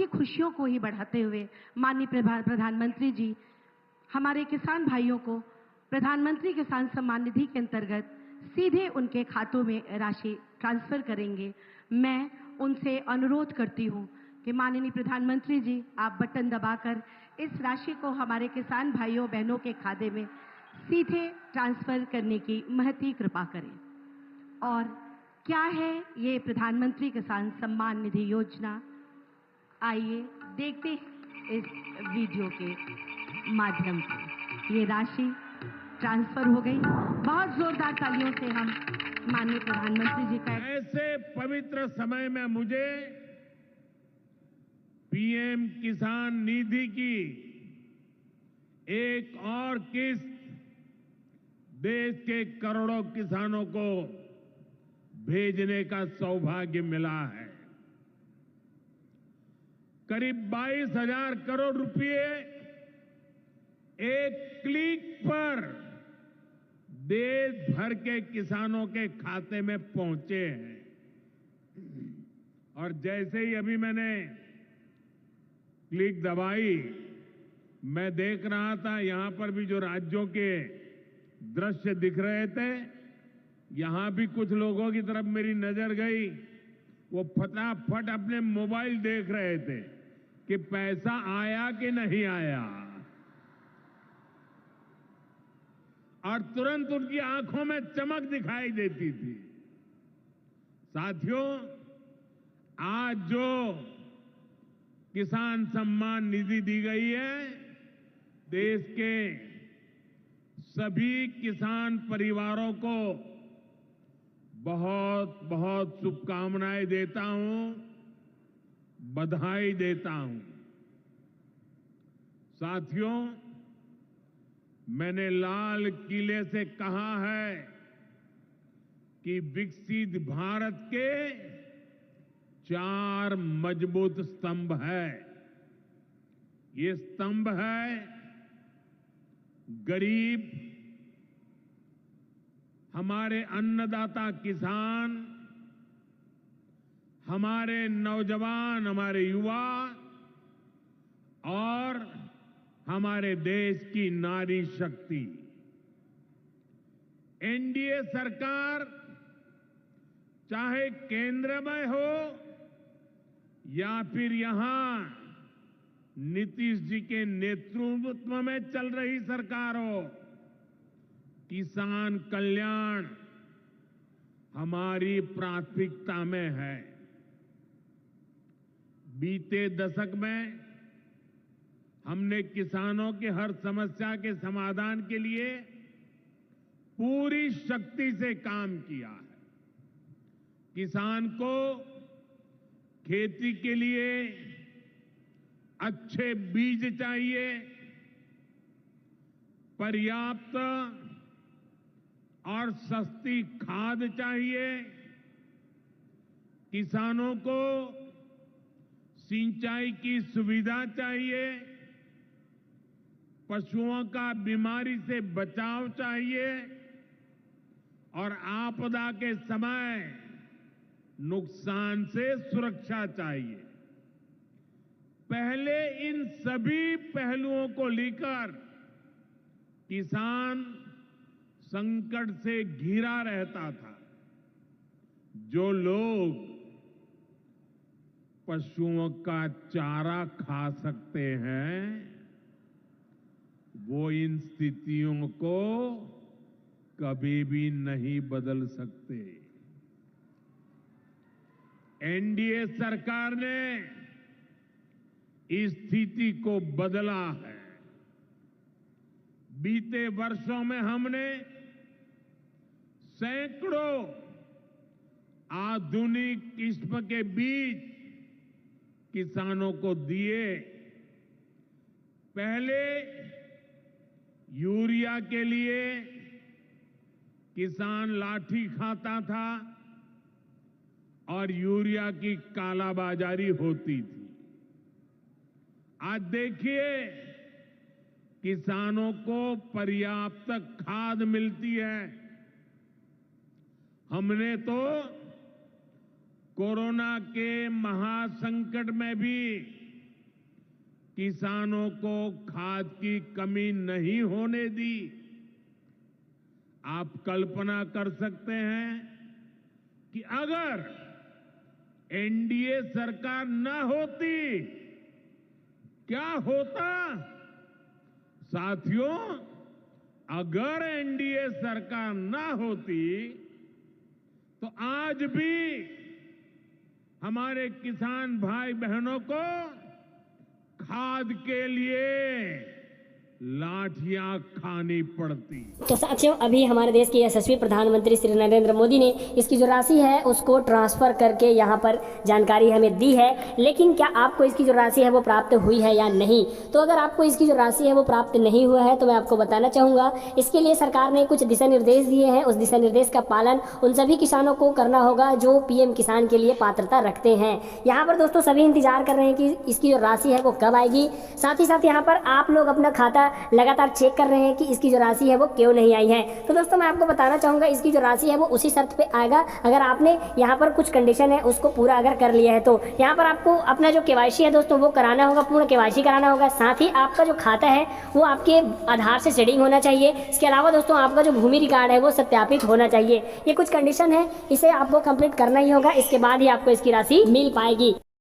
उनकी खुशियों को ही बढ़ाते हुए माननीय प्रधानमंत्री जी हमारे किसान भाइयों को प्रधानमंत्री किसान सम्मान निधि के अंतर्गत सीधे उनके खातों में राशि ट्रांसफर करेंगे। मैं उनसे अनुरोध करती हूं कि माननीय प्रधानमंत्री जी आप बटन दबाकर इस राशि को हमारे किसान भाइयों बहनों के खाते में सीधे ट्रांसफर करने की महती कृपा करें। और क्या है ये प्रधानमंत्री किसान सम्मान निधि योजना, आइए देखते हैं इस वीडियो के माध्यम से। ये राशि ट्रांसफर हो गई। बहुत जोरदार तालियों से हम माननीय प्रधानमंत्री जी का ऐसे पवित्र समय में मुझे पीएम किसान निधि की एक और किस्त देश के करोड़ों किसानों को भेजने का सौभाग्य मिला है। करीब 22,000 करोड़ रुपए एक क्लिक पर देश भर के किसानों के खाते में पहुंचे हैं। और जैसे ही अभी मैंने क्लिक दबाई, मैं देख रहा था यहां पर भी जो राज्यों के दृश्य दिख रहे थे, यहां भी कुछ लोगों की तरफ मेरी नजर गई। वो फटाफट अपने मोबाइल देख रहे थे कि पैसा आया कि नहीं आया, और तुरंत उनकी आंखों में चमक दिखाई देती थी। साथियों, आज जो किसान सम्मान निधि दी गई है, देश के सभी किसान परिवारों को बहुत बहुत शुभकामनाएं देता हूं, बधाई देता हूं। साथियों, मैंने लाल किले से कहा है कि विकसित भारत के 4 मजबूत स्तंभ है। ये स्तंभ है गरीब, हमारे अन्नदाता किसान, हमारे नौजवान, हमारे युवा और हमारे देश की नारी शक्ति। एनडीए सरकार चाहे केंद्र में हो या फिर यहां नीतीश जी के नेतृत्व में चल रही सरकार हो, किसान कल्याण हमारी प्राथमिकता में है। बीते दशक में हमने किसानों की हर समस्या के समाधान के लिए पूरी शक्ति से काम किया है। किसान को खेती के लिए अच्छे बीज चाहिए, पर्याप्त और सस्ती खाद चाहिए, किसानों को सिंचाई की सुविधा चाहिए, पशुओं का बीमारी से बचाव चाहिए और आपदा के समय नुकसान से सुरक्षा चाहिए। पहले इन सभी पहलुओं को लेकर किसान संकट से घिरा रहता था। जो लोग पशुओं का चारा खा सकते हैं, वो इन स्थितियों को कभी भी नहीं बदल सकते। एनडीए सरकार ने इस स्थिति को बदला है। बीते वर्षों में हमने सैकड़ों आधुनिक किस्म के बीज किसानों को दिए। पहले यूरिया के लिए किसान लाठी खाता था और यूरिया की कालाबाजारी होती थी। आज देखिए, किसानों को पर्याप्त खाद मिलती है। हमने तो कोरोना के महासंकट में भी किसानों को खाद की कमी नहीं होने दी। आप कल्पना कर सकते हैं कि अगर एनडीए सरकार न होती क्या होता। साथियों, अगर एनडीए सरकार न होती तो आज भी हमारे किसान भाई बहनों को खाद के लिए लाठियां खानी पड़ती। तो साथियों, अभी हमारे देश के यशस्वी प्रधानमंत्री श्री नरेंद्र मोदी ने इसकी जो राशि है उसको ट्रांसफर करके यहाँ पर जानकारी हमें दी है, लेकिन क्या आपको इसकी जो राशि है वो प्राप्त हुई है या नहीं। तो अगर आपको इसकी जो राशि है वो प्राप्त नहीं हुआ है तो मैं आपको बताना चाहूँगा, इसके लिए सरकार ने कुछ दिशा निर्देश दिए हैं। उस दिशा निर्देश का पालन उन सभी किसानों को करना होगा जो पीएम किसान के लिए पात्रता रखते हैं। यहाँ पर दोस्तों सभी इंतजार कर रहे हैं कि इसकी जो राशि है वो कब आएगी। साथ ही साथ यहाँ पर आप लोग अपना खाता लगातार चेक कर रहे हैं कि इसकी जो राशि है वो क्यों नहीं आई है। तो दोस्तों मैं आपको बताना चाहूँगा, इसकी जो राशि है वो उसी शर्त पे आएगा अगर आपने यहाँ पर कुछ कंडीशन है उसको पूरा अगर कर लिया है। तो यहाँ पर आपको अपना जो केवाईसी है दोस्तों वो कराना होगा, पूर्ण केवाईसी कराना होगा। साथ ही आपका जो खाता है वो आपके आधार से शेडिंग होना चाहिए। इसके अलावा दोस्तों आपका जो भूमि रिकॉर्ड है वो सत्यापित होना चाहिए। ये कुछ कंडीशन है, इसे आपको कंप्लीट करना ही होगा, इसके बाद ही आपको इसकी राशि मिल पाएगी।